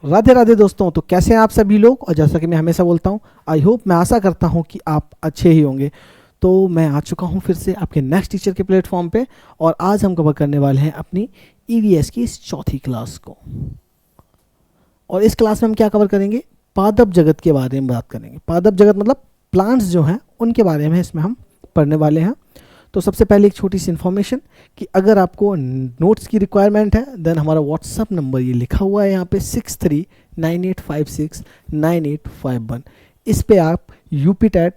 राधे राधे दोस्तों। तो कैसे हैं आप सभी लोग। और जैसा कि मैं हमेशा बोलता हूं, आई होप, मैं आशा करता हूं कि आप अच्छे ही होंगे। तो मैं आ चुका हूं फिर से आपके नेक्स्ट टीचर के प्लेटफॉर्म पे, और आज हम कवर करने वाले हैं अपनी ईवीएस की इस चौथी क्लास को। और इस क्लास में हम क्या कवर करेंगे, पादप जगत के बारे में बात करेंगे। पादप जगत मतलब प्लांट्स जो हैं उनके बारे में इसमें हम पढ़ने वाले हैं। तो सबसे पहले एक छोटी सी इन्फॉर्मेशन कि अगर आपको नोट्स की रिक्वायरमेंट है देन हमारा व्हाट्सअप नंबर ये लिखा हुआ है यहाँ पे 6398569851। इस पे आप यूपी टेट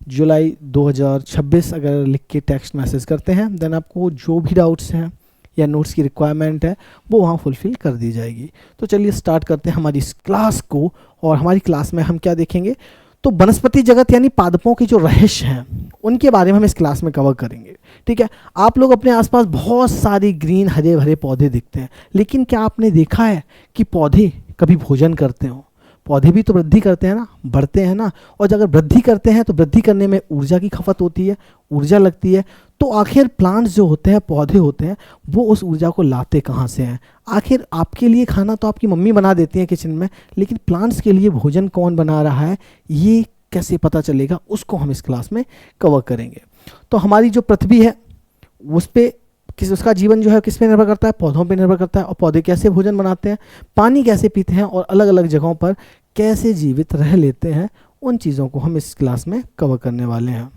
जुलाई 2026 अगर लिख के टेक्स्ट मैसेज करते हैं देन आपको जो भी डाउट्स हैं या नोट्स की रिक्वायरमेंट है वो वहाँ फुलफ़िल कर दी जाएगी। तो चलिए स्टार्ट करते हैं हमारी इस क्लास को। और हमारी क्लास में हम क्या देखेंगे, तो वनस्पति जगत यानी पादपों के जो रहस्य हैं उनके बारे में हम इस क्लास में कवर करेंगे। ठीक है, आप लोग अपने आसपास बहुत सारी ग्रीन हरे भरे पौधे दिखते हैं, लेकिन क्या आपने देखा है कि पौधे कभी भोजन करते हो? पौधे भी तो वृद्धि करते हैं ना, बढ़ते हैं ना। और जब अगर वृद्धि करते हैं तो वृद्धि करने में ऊर्जा की खपत होती है, ऊर्जा लगती है। तो आखिर प्लांट्स जो होते हैं, पौधे होते हैं, वो उस ऊर्जा को लाते कहाँ से हैं? आखिर आपके लिए खाना तो आपकी मम्मी बना देती हैं किचन में, लेकिन प्लांट्स के लिए भोजन कौन बना रहा है ये कैसे पता चलेगा, उसको हम इस क्लास में कवर करेंगे। तो हमारी जो पृथ्वी है उस पे उसका जीवन जो है किस पे निर्भर करता है, पौधों पे निर्भर करता है। और पौधे कैसे भोजन बनाते हैं, पानी कैसे पीते हैं, और अलग अलग जगहों पर कैसे जीवित रह लेते हैं, उन चीज़ों को हम इस क्लास में कवर करने वाले हैं।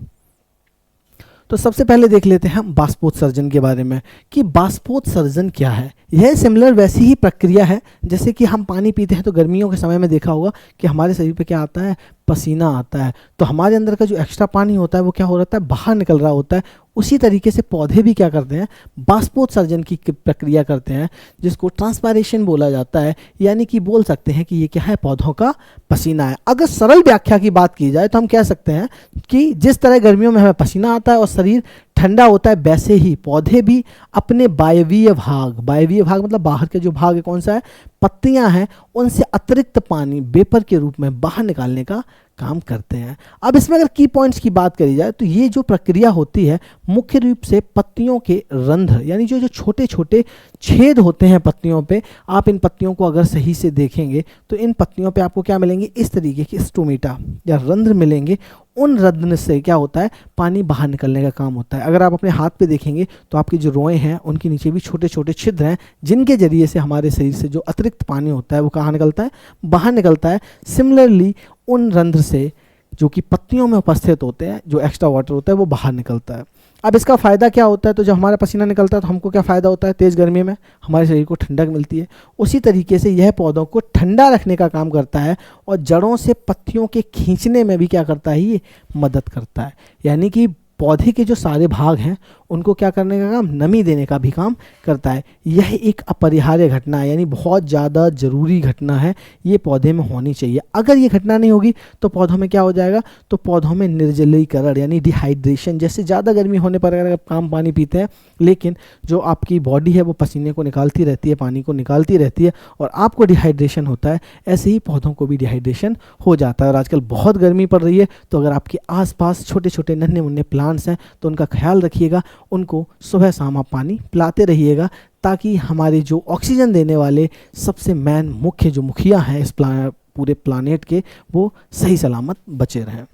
तो सबसे पहले देख लेते हैं हम बाष्पोत्सर्जन के बारे में कि बाष्पोत्सर्जन क्या है। यह सिमिलर वैसी ही प्रक्रिया है जैसे कि हम पानी पीते हैं तो गर्मियों के समय में देखा होगा कि हमारे शरीर पे क्या आता है, पसीना आता है। तो हमारे अंदर का जो एक्स्ट्रा पानी होता है वो क्या हो रहा है, बाहर निकल रहा होता है। उसी तरीके से पौधे भी क्या करते हैं, बाष्पोत्सर्जन की प्रक्रिया करते हैं, जिसको ट्रांसपायरेशन बोला जाता है। यानी कि बोल सकते हैं कि ये क्या है, पौधों का पसीना है। अगर सरल व्याख्या की बात की जाए तो हम कह सकते हैं कि जिस तरह गर्मियों में हमें पसीना आता है और शरीर ठंडा होता है, वैसे ही पौधे भी अपने वायवीय भाग मतलब बाहर के जो भाग है कौन सा है, पत्तियां हैं, उनसे अतिरिक्त पानी वेपर के रूप में बाहर निकालने का काम करते हैं। अब इसमें अगर की पॉइंट्स की बात करी जाए तो ये जो प्रक्रिया होती है मुख्य रूप से पत्तियों के रंध्र यानी जो छोटे छोटे छेद होते हैं पत्तियों पे, आप इन पत्तियों को अगर सही से देखेंगे तो इन पत्तियों पे आपको क्या मिलेंगे, इस तरीके की स्टोमेटा या रंध्र मिलेंगे। उन रंध्र से क्या होता है, पानी बाहर निकलने का काम होता है। अगर आप अपने हाथ पे देखेंगे तो आपकी जो रोएं हैं उनके नीचे भी छोटे छोटे छिद्र हैं, जिनके जरिए से हमारे शरीर से जो अतिरिक्त पानी होता है वो कहाँ निकलता है, बाहर निकलता है। सिमिलरली उन रंध्र से जो कि पत्तियों में उपस्थित होते हैं, जो एक्स्ट्रा वाटर होता है वो बाहर निकलता है। अब इसका फ़ायदा क्या होता है, तो जब हमारा पसीना निकलता है तो हमको क्या फ़ायदा होता है, तेज़ गर्मी में हमारे शरीर को ठंडक मिलती है। उसी तरीके से यह पौधों को ठंडा रखने का काम करता है और जड़ों से पत्तियों के खींचने में भी क्या करता है, ये मदद करता है। यानी कि पौधे के जो सारे भाग हैं उनको क्या करने का काम, नमी देने का भी काम करता है। यह एक अपरिहार्य घटना है, यानी बहुत ज़्यादा ज़रूरी घटना है, ये पौधे में होनी चाहिए। अगर ये घटना नहीं होगी तो पौधों में क्या हो जाएगा, तो पौधों में निर्जलीकरण यानी डिहाइड्रेशन, जैसे ज़्यादा गर्मी होने पर अगर आप कम पानी पीते हैं लेकिन जो आपकी बॉडी है वो पसीने को निकालती रहती है, पानी को निकालती रहती है और आपको डिहाइड्रेशन होता है, ऐसे ही पौधों को भी डिहाइड्रेशन हो जाता है। और आजकल बहुत गर्मी पड़ रही है, तो अगर आपके आसपास छोटे छोटे नन्हे मुन्ने प्लांट्स हैं तो उनका ख्याल रखिएगा, उनको सुबह शाम आप पानी पिलाते रहिएगा, ताकि हमारे जो ऑक्सीजन देने वाले सबसे मुख्य जो मुखिया हैं इस पूरे प्लानेट के, वो सही सलामत बचे रहें।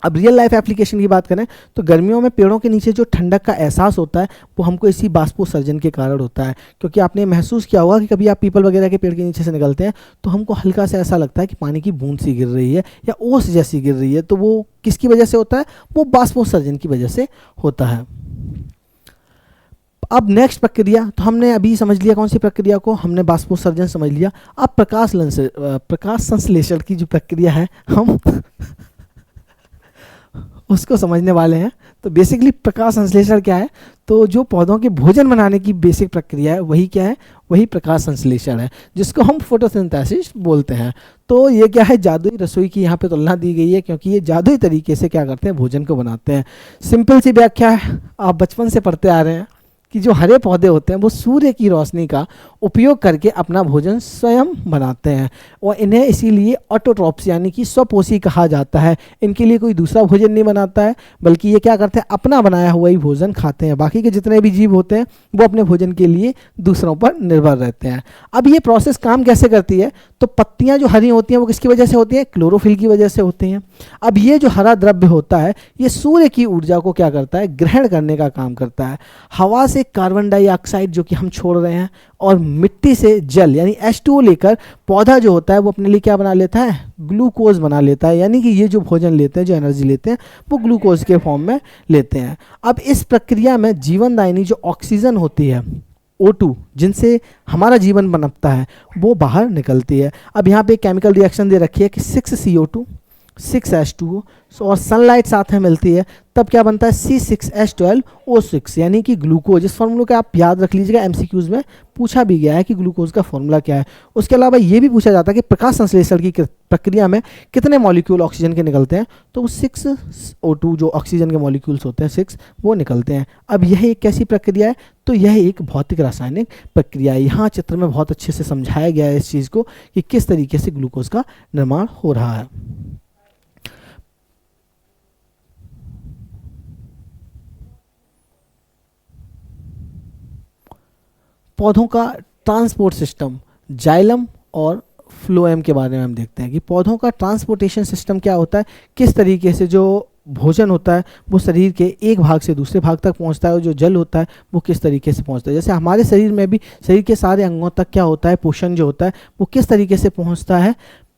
अब रियल लाइफ एप्लीकेशन की बात करें तो गर्मियों में पेड़ों के नीचे जो ठंडक का एहसास होता है वो हमको इसी बाष्पोत्सर्जन के कारण होता है। क्योंकि आपने महसूस किया होगा कि कभी आप पीपल वगैरह के पेड़ के नीचे से निकलते हैं तो हमको हल्का सा ऐसा लगता है कि पानी की बूंद सी गिर रही है या ओस जैसी गिर रही है। तो वो किसकी वजह से होता है, वो बाष्पोत्सर्जन की वजह से होता है। अब नेक्स्ट प्रक्रिया, तो हमने अभी समझ लिया कौन सी प्रक्रिया को, हमने बाष्पोत्सर्जन समझ लिया। अब प्रकाश संश्लेषण की जो प्रक्रिया है हम उसको समझने वाले हैं। तो बेसिकली प्रकाश संश्लेषण क्या है, तो जो पौधों के भोजन बनाने की बेसिक प्रक्रिया है वही क्या है, वही प्रकाश संश्लेषण है, जिसको हम फोटोसिंथेसिस बोलते हैं। तो ये क्या है, जादुई रसोई की यहाँ पे तुलना दी गई है, क्योंकि ये जादुई तरीके से क्या करते हैं, भोजन को बनाते हैं। सिंपल सी व्याख्या है, आप बचपन से पढ़ते आ रहे हैं कि जो हरे पौधे होते हैं वो सूर्य की रोशनी का उपयोग करके अपना भोजन स्वयं बनाते हैं और इन्हें इसीलिए ऑटोट्रॉप्स यानी कि स्वपोषी कहा जाता है। इनके लिए कोई दूसरा भोजन नहीं बनाता है, बल्कि ये क्या करते हैं, अपना बनाया हुआ ही भोजन खाते हैं। बाकी के जितने भी जीव होते हैं वो अपने भोजन के लिए दूसरों पर निर्भर रहते हैं। अब ये प्रोसेस काम कैसे करती है, तो पत्तियां जो हरी होती हैं वो किसकी वजह से होती हैं? क्लोरोफिल की वजह से होती हैं। अब ये जो हरा द्रव्य होता है ये सूर्य की ऊर्जा को क्या करता है? ग्रहण करने का काम करता है। हवा से कार्बन डाइऑक्साइड जो कि हम छोड़ रहे हैं और मिट्टी से जल यानी H2O लेकर पौधा जो होता है वो अपने लिए क्या बना लेता है? ग्लूकोज बना लेता है। यानी कि ये जो भोजन लेते हैं, जो एनर्जी लेते हैं, वो ग्लूकोज के फॉर्म में लेते हैं। अब इस प्रक्रिया में जीवनदायिनी जो ऑक्सीजन होती है O2 जिनसे हमारा जीवन बनता है वो बाहर निकलती है। अब यहाँ पे एक केमिकल रिएक्शन दे रखी है कि 6CO2 6H2O और सनलाइट साथ में मिलती है, तब क्या बनता है? C6H12O6 यानी कि ग्लूकोज। इस फॉर्मूले का आप याद रख लीजिएगा, MCQs में पूछा भी गया है कि ग्लूकोज का फॉर्मूला क्या है। उसके अलावा ये भी पूछा जाता है कि प्रकाश संश्लेषण की प्रक्रिया में कितने मॉलिक्यूल ऑक्सीजन के निकलते हैं, तो वो 6O2 जो ऑक्सीजन के मॉलिक्यूल्स होते हैं 6 वो निकलते हैं। अब यह एक कैसी प्रक्रिया है? तो यह एक भौतिक रासायनिक प्रक्रिया है। यहाँ चित्र में बहुत अच्छे से समझाया गया है इस चीज़ को कि किस तरीके से ग्लूकोज का निर्माण हो रहा है। पौधों का ट्रांसपोर्ट सिस्टम, जाइलम और फ्लोएम के बारे में हम देखते हैं कि पौधों का ट्रांसपोर्टेशन सिस्टम क्या होता है, किस तरीके से जो भोजन होता है वो शरीर के एक भाग से दूसरे भाग तक पहुंचता है और जो जल होता है वो किस तरीके से पहुंचता है। जैसे हमारे शरीर में भी शरीर के सारे अंगों तक क्या होता है, पोषण जो होता है वो किस तरीके से पहुंचता है,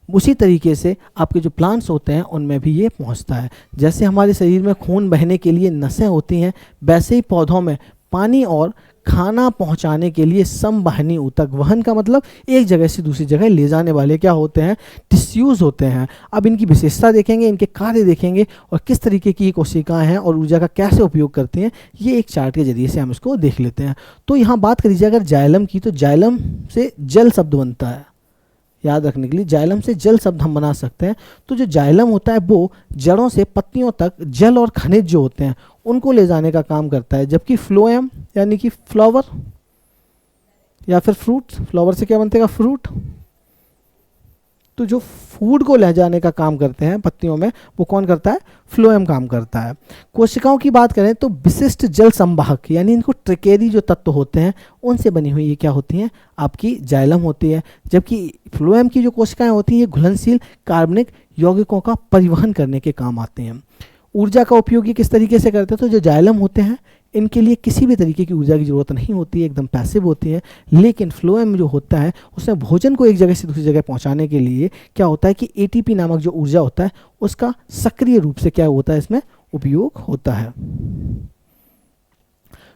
उसी तरीके से आपके जो प्लांट्स होते हैं उनमें भी ये पहुंचता है। जैसे हमारे शरीर में खून बहने के लिए नसें होती हैं, वैसे ही पौधों में पानी और खाना पहुंचाने के लिए संवहनी ऊतक, वहन का मतलब एक जगह से दूसरी जगह ले जाने वाले क्या होते हैं? टिश्यूज़ होते हैं। अब इनकी विशेषता देखेंगे, इनके कार्य देखेंगे और किस तरीके की कोशिकाएं हैं और ऊर्जा का कैसे उपयोग करती हैं, ये एक चार्ट के जरिए से हम इसको देख लेते हैं। तो यहाँ बात करिए अगर जाइलम की, तो जाइलम से जल शब्द बनता है। याद रखने के लिए जाइलम से जल शब्द हम बना सकते हैं। तो जो जाइलम होता है वो जड़ों से पत्तियों तक जल और खनिज जो होते हैं उनको ले जाने का काम करता है, जबकि फ्लोएम यानी कि फ्लावर या फिर फ्रूट, फ्लावर से क्या बनतेगा? फ्रूट। तो जो फूड को ले जाने का काम करते हैं पत्तियों में वो कौन करता है? फ्लोएम काम करता है। कोशिकाओं की बात करें तो विशिष्ट जल संवाहक यानी इनको ट्रिकेरी जो तत्व होते हैं उनसे बनी हुई ये क्या होती हैं? आपकी जाइलम होती है। जबकि फ्लोएम की जो कोशिकाएं होती हैं ये घुलनशील कार्बनिक यौगिकों का परिवहन करने के काम आते हैं। ऊर्जा का उपयोग ये किस तरीके से करते हैं? तो जो जाइलम होते हैं इनके लिए किसी भी तरीके की ऊर्जा की ज़रूरत नहीं होती है, एकदम पैसिव होती है। लेकिन फ्लोएम जो होता है उसमें भोजन को एक जगह से दूसरी जगह पहुंचाने के लिए क्या होता है कि ATP नामक जो ऊर्जा होता है उसका सक्रिय रूप से क्या होता है? इसमें उपयोग होता है।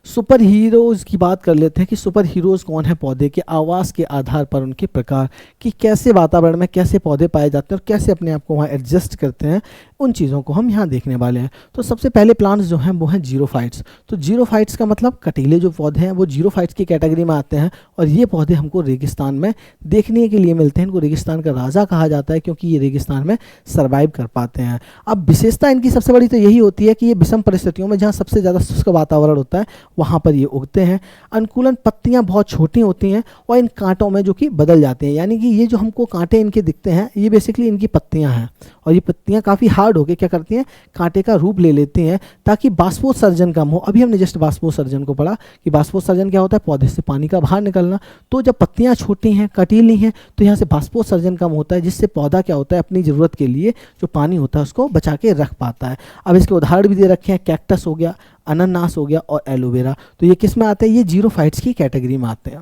सुपर हीरोज़ की बात कर लेते हैं कि सुपर हीरोज़ कौन है पौधे के आवास के आधार पर उनके प्रकार, कि कैसे वातावरण में कैसे पौधे पाए जाते हैं और कैसे अपने आप को वहाँ एडजस्ट करते हैं, उन चीज़ों को हम यहाँ देखने वाले हैं। तो सबसे पहले प्लांट्स जो हैं वो हैं जीरोफाइट्स। तो जीरोफाइट्स का मतलब कटीले जो पौधे हैं वो जीरोफाइट्स की कैटेगरी में आते हैं और ये पौधे हमको रेगिस्तान में देखने के लिए मिलते हैं। इनको रेगिस्तान का राजा कहा जाता है क्योंकि ये रेगिस्तान में सर्वाइव कर पाते हैं। अब विशेषता इनकी सबसे बड़ी तो यही होती है कि ये विषम परिस्थितियों में जहाँ सबसे ज़्यादा शुष्क वातावरण होता है वहाँ पर ये उगते हैं। अनुकूलन पत्तियाँ बहुत छोटी होती हैं और इन कांटों में जो कि बदल जाते हैं, यानी कि ये जो हमको कांटे इनके दिखते हैं ये बेसिकली इनकी पत्तियाँ हैं और ये पत्तियाँ काफ़ी हार्ड होकर क्या करती हैं? कांटे का रूप ले लेती हैं ताकि बाष्पोत्सर्जन कम हो। अभी हमने जस्ट बाष्पोत्सर्जन को पढ़ा कि बाष्पोत्सर्जन क्या होता है? पौधे से पानी का बाहर निकलना। तो जब पत्तियाँ छोटी हैं, कटीली हैं, तो यहाँ से बाष्पोत्सर्जन कम होता है जिससे पौधा क्या होता है? अपनी ज़रूरत के लिए जो पानी होता है उसको बचा के रख पाता है। अब इसके उदाहरण भी दे रखे हैं, कैक्टस हो गया, अनानास हो गया और एलोवेरा। तो ये किस में आते हैं? ये जीरोफाइट्स की कैटेगरी में आते हैं।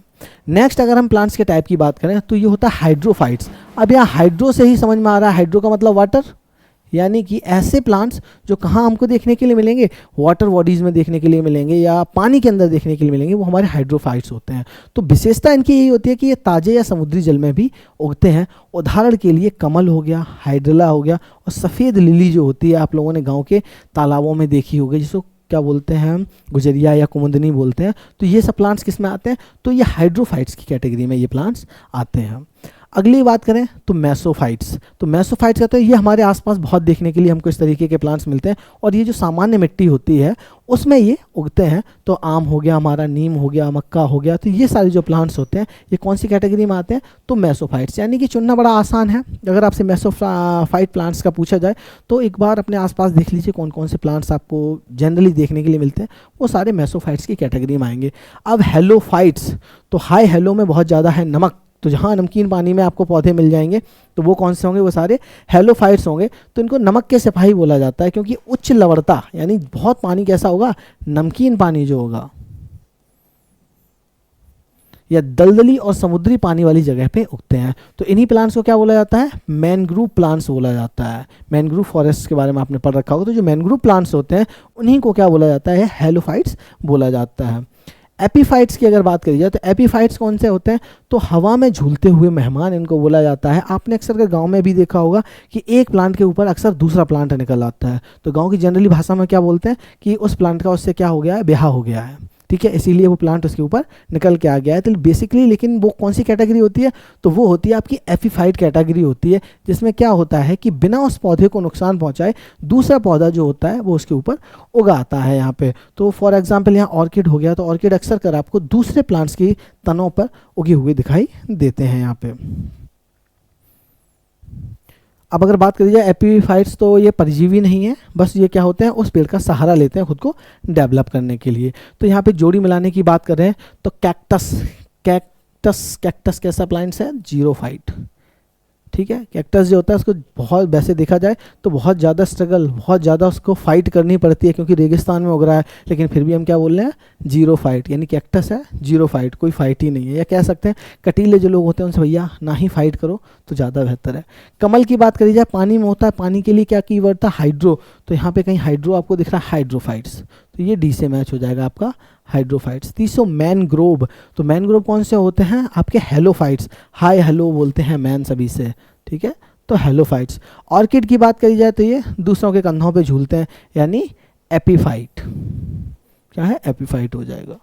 नेक्स्ट अगर हम प्लांट्स के टाइप की बात करें तो ये होता है हाइड्रोफाइट्स। अब यहाँ हाइड्रो से ही समझ में आ रहा है, हाइड्रो का मतलब वाटर, यानी कि ऐसे प्लांट्स जो कहाँ हमको देखने के लिए मिलेंगे? वाटर बॉडीज़ में देखने के लिए मिलेंगे या पानी के अंदर देखने के लिए मिलेंगे, वो हमारे हाइड्रोफाइट्स होते हैं। तो विशेषता इनकी यही होती है कि ये ताजे या समुद्री जल में भी उगते हैं। उदाहरण के लिए कमल हो गया, हाइड्रिला हो गया और सफ़ेद लिली जो होती है आप लोगों ने गाँव के तालाबों में देखी होगी, जिसको क्या बोलते हैं हम? गुजरिया या कुमुदनी बोलते हैं। तो ये सब प्लांट्स किस में आते हैं? तो ये हाइड्रोफाइट्स की कैटेगरी में ये प्लांट्स आते हैं। अगली बात करें तो मेसोफाइट्स। तो मेसोफाइट्स कहते हैं ये हमारे आसपास बहुत देखने के लिए हमको इस तरीके के प्लांट्स मिलते हैं और ये जो सामान्य मिट्टी होती है उसमें ये उगते हैं। तो आम हो गया हमारा, नीम हो गया, मक्का हो गया, तो ये सारे जो प्लांट्स होते हैं ये कौन सी कैटेगरी में आते हैं? तो मेसोफाइट्स। यानी कि चुनना बड़ा आसान है। अगर आपसे मेसोफाइट प्लांट्स का पूछा जाए तो एक बार अपने आसपास देख लीजिए कौन कौन से प्लांट्स आपको जनरली देखने के लिए मिलते हैं, वो सारे मेसोफाइट्स की कैटेगरी में आएंगे। अब हेलोफाइट्स, तो हाई हेलो में बहुत ज़्यादा है नमक, तो जहाँ नमकीन पानी में आपको पौधे मिल जाएंगे तो वो कौन से होंगे, वो सारे हेलोफाइट्स होंगे। तो इनको नमक के सिपाही बोला जाता है, क्योंकि उच्च लवणता यानी बहुत पानी कैसा होगा, नमकीन पानी जो होगा या दलदली और समुद्री पानी वाली जगह पे उगते हैं। तो इन्हीं प्लांट्स को क्या बोला जाता है, मैनग्रूव प्लांट्स बोला जाता है। मैनग्रूव फॉरेस्ट के बारे में आपने पढ़ रखा होगा। तो जो मैनग्रूव प्लांट्स होते हैं उन्हीं को क्या बोला जाता है, हेलोफाइट्स बोला जाता है। एपीफाइट्स की अगर बात करी जाए तो एपीफाइट्स कौन से होते हैं, तो हवा में झूलते हुए मेहमान इनको बोला जाता है। आपने अक्सर कर गांव में भी देखा होगा कि एक प्लांट के ऊपर अक्सर दूसरा प्लांट निकल आता है। तो गांव की जनरली भाषा में क्या बोलते हैं कि उस प्लांट का उससे क्या हो गया है, ब्याह हो गया है, ठीक है, इसीलिए वो प्लांट उसके ऊपर निकल के आ गया है। तो बेसिकली लेकिन वो कौन सी कैटेगरी होती है, तो वो होती है आपकी एपीफाइट कैटेगरी होती है, जिसमें क्या होता है कि बिना उस पौधे को नुकसान पहुंचाए दूसरा पौधा जो होता है वो उसके ऊपर उगाता है यहाँ पे। तो फॉर एग्जांपल यहाँ ऑर्किड हो गया, तो ऑर्किड अक्सर कर आपको दूसरे प्लांट्स की तनों पर उगे हुए दिखाई देते हैं यहाँ पे। अब अगर बात करी जाए एपीफाइट्स, तो ये परजीवी नहीं है, बस ये क्या होते हैं, उस पेड़ का सहारा लेते हैं खुद को डेवलप करने के लिए। तो यहाँ पे जोड़ी मिलाने की बात कर रहे हैं तो कैक्टस कैसा प्लांट्स है, जीरोफाइट, ठीक है। कैक्टस जो होता है उसको बहुत वैसे देखा जाए तो बहुत ज़्यादा स्ट्रगल, बहुत ज़्यादा उसको फाइट करनी पड़ती है, क्योंकि रेगिस्तान में उग रहा है, लेकिन फिर भी हम क्या बोल रहे हैं, जीरोफाइट, यानी कैक्टस है जीरोफाइट, कोई फाइट ही नहीं है। या कह सकते हैं कटीले जो लोग होते हैं उनसे भैया ना ही फाइट करो तो ज़्यादा बेहतर है। कमल की बात करी जाए, पानी में होता है, पानी के लिए क्या कीवर्ड था, हाइड्रो। तो यहाँ पे कहीं हाइड्रो आपको दिख रहा है, हाइड्रोफाइट्स, तो ये डी से मैच हो जाएगा आपका हाइड्रोफाइट्स। तीसरा मैनग्रोव, तो मैनग्रोव कौन से होते हैं, आपके हेलोफाइट्स, हाय हेलो बोलते हैं मैन सभी से, ठीक है, तो हेलोफाइट्स। ऑर्किड की बात करी जाए तो ये दूसरों के कंधों पे झूलते हैं, यानी एपीफाइट, क्या है, एपीफाइट हो जाएगा।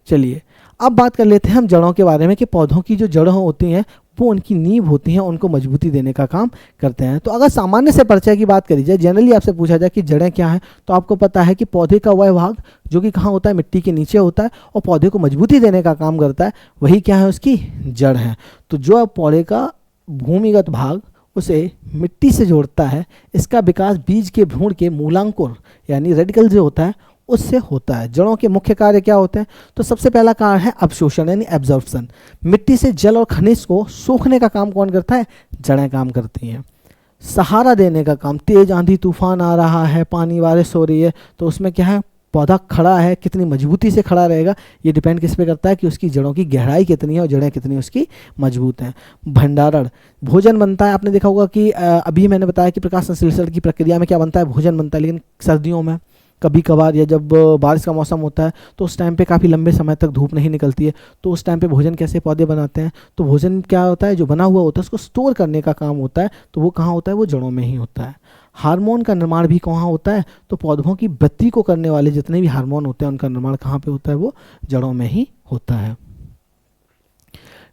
चलिए अब बात कर लेते हैं हम जड़ों के बारे में, कि पौधों की जो जड़ें होती हैं वो उनकी नींव होती हैं, उनको मजबूती देने का काम करते हैं। तो अगर सामान्य से परिचय की बात करी जाए, जनरली आपसे पूछा जाए कि जड़ें क्या हैं, तो आपको पता है कि पौधे का वह भाग जो कि कहाँ होता है, मिट्टी के नीचे होता है, और पौधे को मजबूती देने का काम करता है, वही क्या है, उसकी जड़ है। तो जो पौधे का भूमिगत भाग उसे मिट्टी से जोड़ता है, इसका विकास बीज के भ्रूण के मूलांकुर यानी रेडिकल जो होता है उससे होता है। जड़ों के मुख्य कार्य क्या होते हैं, तो सबसे पहला कार्य है अवशोषण यानी एब्जॉर्प्शन। मिट्टी से जल और खनिज को सोखने का काम कौन करता है, जड़ें काम करती हैं। सहारा देने का काम, तेज आंधी तूफान आ रहा है, पानी बारिश हो रही है, तो उसमें क्या है, पौधा खड़ा है, कितनी मजबूती से खड़ा रहेगा, ये डिपेंड किस पे करता है कि उसकी जड़ों की गहराई कितनी है और जड़ें कितनी उसकी मजबूत हैं। भंडारण, भोजन बनता है, आपने देखा होगा कि अभी मैंने बताया कि प्रकाश संश्लेषण की प्रक्रिया में क्या बनता है, भोजन बनता है। लेकिन सर्दियों में कभी कभार या जब बारिश का मौसम होता है तो उस टाइम पे काफ़ी लंबे समय तक धूप नहीं निकलती है, तो उस टाइम पे भोजन कैसे पौधे बनाते हैं, तो भोजन क्या होता है, जो बना हुआ होता है उसको स्टोर करने का काम होता है, तो वो कहाँ होता है, वो जड़ों में ही होता है। हार्मोन का निर्माण भी कहाँ होता है, तो पौधों की वृद्धि को करने वाले जितने भी हार्मोन होते हैं उनका निर्माण कहाँ पे होता है, वो जड़ों में ही होता है।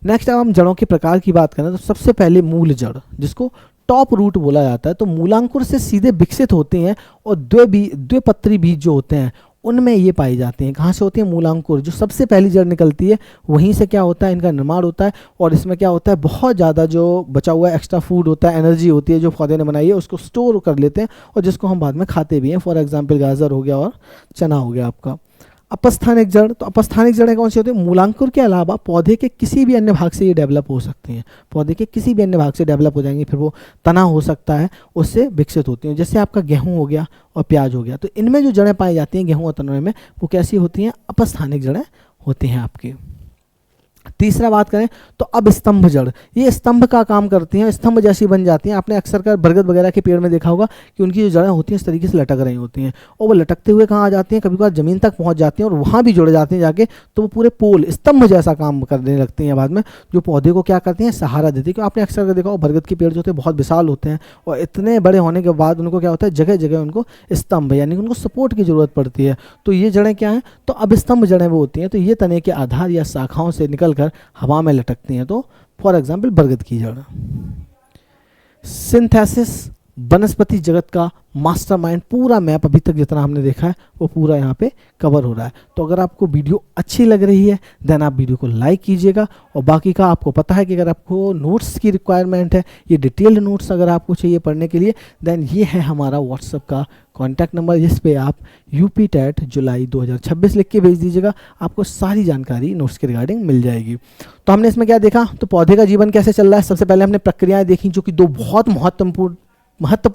नेक्स्ट अब हम जड़ों के प्रकार की बात करें तो सबसे पहले मूल जड़, जिसको टॉप रूट बोला जाता है, तो मूलांकुर से सीधे विकसित होते हैं, और द्विपत्री बीज जो होते हैं उनमें ये पाई जाती हैं। कहाँ से होती है, मूलांकुर, जो सबसे पहली जड़ निकलती है वहीं से क्या होता है, इनका निर्माण होता है। और इसमें क्या होता है, बहुत ज़्यादा जो बचा हुआ एक्स्ट्रा फूड होता है, एनर्जी होती है जो पौधे ने बनाई है, उसको स्टोर कर लेते हैं और जिसको हम बाद में खाते भी हैं। फॉर एग्जाम्पल गाजर हो गया और चना हो गया आपका। अपस्थानिक जड़, तो अपस्थानिक जड़ें कौन सी होती है, मूलांकुर के अलावा पौधे के किसी भी अन्य भाग से ये डेवलप हो सकती हैं, पौधे के किसी भी अन्य भाग से डेवलप हो जाएंगी, फिर वो तना हो सकता है, उससे विकसित होती हैं। जैसे आपका गेहूं हो गया और प्याज हो गया, तो इनमें जो जड़ें पाई जाती हैं गेहूं और तनों में, वो कैसी होती हैं, अपस्थानिक जड़ें होती हैं आपकी। तीसरा बात करें तो अब स्तंभ जड़, ये स्तंभ का काम करती हैं, स्तंभ जैसी बन जाती हैं। आपने अक्सर कर बरगद वगैरह के पेड़ में देखा होगा कि उनकी जो जड़ें होती हैं इस तरीके से लटक रही होती हैं, और वो लटकते हुए कहाँ आ जाती हैं, कभी कभार जमीन तक पहुँच जाती हैं और वहाँ भी जुड़ जाती हैं जाके, तो वो पूरे पोल स्तंभ जैसा काम करने लगती हैं बाद में, जो पौधे को क्या करती हैं, सहारा देती है। क्योंकि आपने अक्सर देखा हो बरगद के पेड़ जो होते हैं बहुत विशाल होते हैं, और इतने बड़े होने के बाद उनको क्या होता है, जगह जगह उनको स्तंभ यानी उनको सपोर्ट की जरूरत पड़ती है। तो ये जड़ें क्या हैं, तो अब स्तंभ जड़ें वो होती हैं, तो ये तने के आधार या शाखाओं से निकलकर हवा में लटकती हैं। तो फॉर एग्जाम्पल बरगद की जड़। सिंथेसिस वनस्पति जगत का मास्टरमाइंड पूरा मैप अभी तक जितना हमने देखा है वो पूरा यहाँ पे कवर हो रहा है। तो अगर आपको वीडियो अच्छी लग रही है देन आप वीडियो को लाइक कीजिएगा, और बाकी का आपको पता है कि अगर आपको नोट्स की रिक्वायरमेंट है, ये डिटेल्ड नोट्स अगर आपको चाहिए पढ़ने के लिए, देन ये है हमारा व्हाट्सएप का कॉन्टैक्ट नंबर, जिस पे आप यूपी टेट जुलाई 2026 लिख के भेज दीजिएगा, आपको सारी जानकारी नोट्स के रिगार्डिंग मिल जाएगी। तो हमने इसमें क्या देखा, तो पौधे का जीवन कैसे चल रहा है, सबसे पहले हमने प्रक्रियाएं देखी जो कि दो बहुत महत्वपूर्ण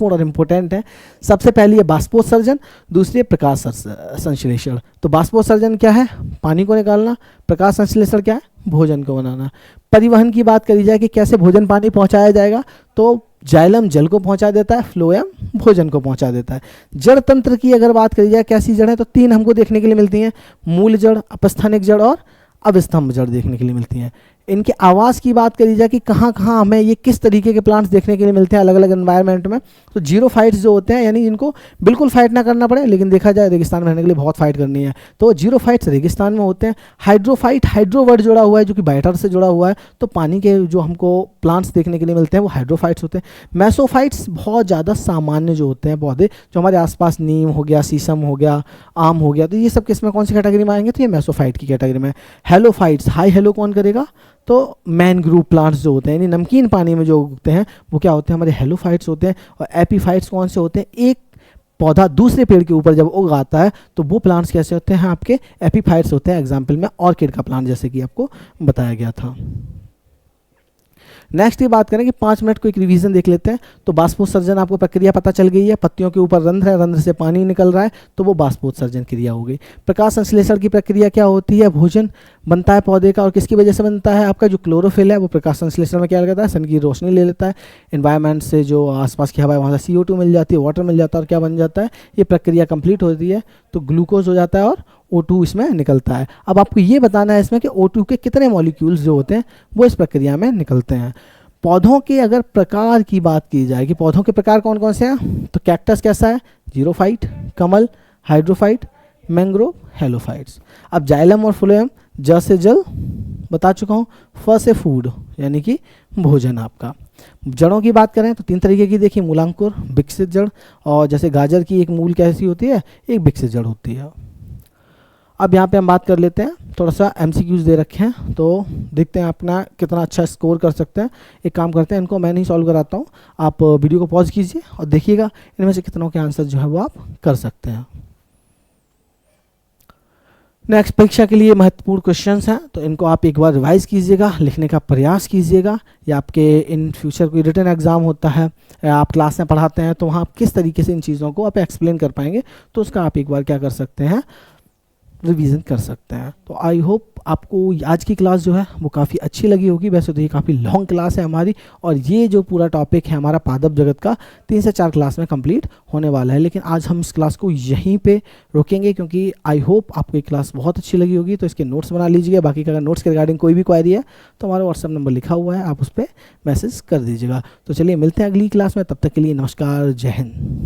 और इम्पोर्टेंट है। सबसे पहली है बाष्पोत्सर्जन, दूसरी है प्रकाश संश्लेषण। तो बाष्पोत्सर्जन क्या है, पानी को निकालना, प्रकाश संश्लेषण क्या है, भोजन को बनाना। परिवहन की बात करी जाए कि कैसे भोजन पानी पहुंचाया जाएगा, तो जाइलम जल को पहुंचा देता है, फ्लोएम भोजन को पहुंचा देता है। जड़ तंत्र की अगर बात करी जाए कैसी जड़ है, तो तीन हमको देखने के लिए मिलती हैं, मूल जड़, अपस्थानिक जड़ और अवस्तंभ जड़ देखने के लिए मिलती हैं। इनके आवास की बात करी जाए कि कहाँ कहाँ हमें ये किस तरीके के प्लांट्स देखने के लिए मिलते हैं अलग अलग एनवायरनमेंट में, तो जीरो फाइट्स जो होते हैं, यानी जिनको बिल्कुल फाइट ना करना पड़े, लेकिन देखा जाए रेगिस्तान में रहने के लिए बहुत फाइट करनी है, तो जीरो फाइट्स रेगिस्तान में होते हैं। हाइड्रोफाइट, हाइड्रो वर्ड जुड़ा हुआ है जो कि बाइटर से जुड़ा हुआ है, तो पानी के जो हमको प्लांट्स देखने के लिए मिलते हैं वो हाइड्रोफाइट्स होते हैं। मैसोफाइट्स बहुत ज़्यादा सामान्य जो होते हैं पौधे, जो हमारे आसपास नीम हो गया, शीशम हो गया, आम हो गया, तो ये सब किस में कौन सी कैटेगरी में आएंगे, तो ये मैसोफाइट की कैटेगरी में। हेलोफाइट्स, हाई हेलो कौन करेगा, तो मैनग्रूव प्लांट्स जो होते हैं, यानी नमकीन पानी में जो उगते हैं वो क्या होते हैं, हमारे हेलोफाइट्स होते हैं। और एपीफाइट्स कौन से होते हैं, एक पौधा दूसरे पेड़ के ऊपर जब उग आता है तो वो प्लांट्स कैसे होते हैं, आपके एपीफाइट्स होते हैं। एग्जाम्पल में ऑर्किड का प्लांट जैसे कि आपको बताया गया था। नेक्स्ट ये बात करें कि 5 मिनट को एक रिवीजन देख लेते हैं। तो बाष्पोत्सर्जन आपको प्रक्रिया पता चल गई है, पत्तियों के ऊपर रंध्र है, रंध्र से पानी निकल रहा है, तो वो बाष्पोत्सर्जन क्रिया हो गई। प्रकाश संश्लेषण की प्रक्रिया क्या होती है, भोजन बनता है पौधे का, और किसकी वजह से बनता है, आपका जो क्लोरोफिल है वो प्रकाश संश्लेषण में क्या करता है, सन की रोशनी ले लेता है, एनवायरनमेंट से जो आसपास की हवा है वहाँ से CO2 मिल जाती है, वाटर मिल जाता है, और क्या बन जाता है, ये प्रक्रिया कंप्लीट होती है तो ग्लूकोज हो जाता है और O2 इसमें निकलता है। अब आपको ये बताना है इसमें कि O2 के कितने मॉलिक्यूल्स जो होते हैं वो इस प्रक्रिया में निकलते हैं। पौधों के अगर प्रकार की बात की जाए कि पौधों के प्रकार कौन कौन से हैं, तो कैक्टस कैसा है, जीरोफाइट, कमल, हाइड्रोफाइट, मैंग्रोव, हेलोफाइट्स। अब जाइलम और फ्लोएम, ज से जल बता चुका हूँ, फ से फूड यानी कि भोजन आपका। जड़ों की बात करें तो 3 तरीके की देखिए, मूलांकुर, विकसित जड़, और जैसे गाजर की एक मूल कैसी होती है, एक विकसित जड़ होती है। अब यहाँ पे हम बात कर लेते हैं, थोड़ा सा MCQs दे रखे हैं तो देखते हैं अपना कितना अच्छा स्कोर कर सकते हैं। एक काम करते हैं, इनको मैं नहीं सॉल्व कराता हूँ, आप वीडियो को पॉज कीजिए और देखिएगा इनमें से कितनों के आंसर जो है वो आप कर सकते हैं। नेक्स्ट परीक्षा के लिए महत्वपूर्ण क्वेश्चंस हैं, तो इनको आप एक बार रिवाइज कीजिएगा, लिखने का प्रयास कीजिएगा, या आपके इन फ्यूचर कोई रिटन एग्जाम होता है या आप क्लास में पढ़ाते हैं तो वहाँ आप किस तरीके से इन चीज़ों को आप एक्सप्लेन कर पाएंगे, तो उसका आप एक बार क्या कर सकते हैं, रिवीजन कर सकते हैं। तो आई होप आपको आज की क्लास जो है वो काफ़ी अच्छी लगी होगी। वैसे तो ये काफ़ी लॉन्ग क्लास है हमारी, और ये जो पूरा टॉपिक है हमारा पादप जगत का 3 से 4 क्लास में कंप्लीट होने वाला है, लेकिन आज हम इस क्लास को यहीं पे रोकेंगे क्योंकि आई होप आपको ये क्लास बहुत अच्छी लगी होगी। तो इसके नोट्स बना लीजिएगा, बाकी का अगर नोट्स के रिगार्डिंग कोई भी क्वेरी है तो हमारा व्हाट्सअप नंबर लिखा हुआ है, आप उस पर मैसेज कर दीजिएगा। तो चलिए मिलते हैं अगली क्लास में, तब तक के लिए नमस्कार, जय हिंद।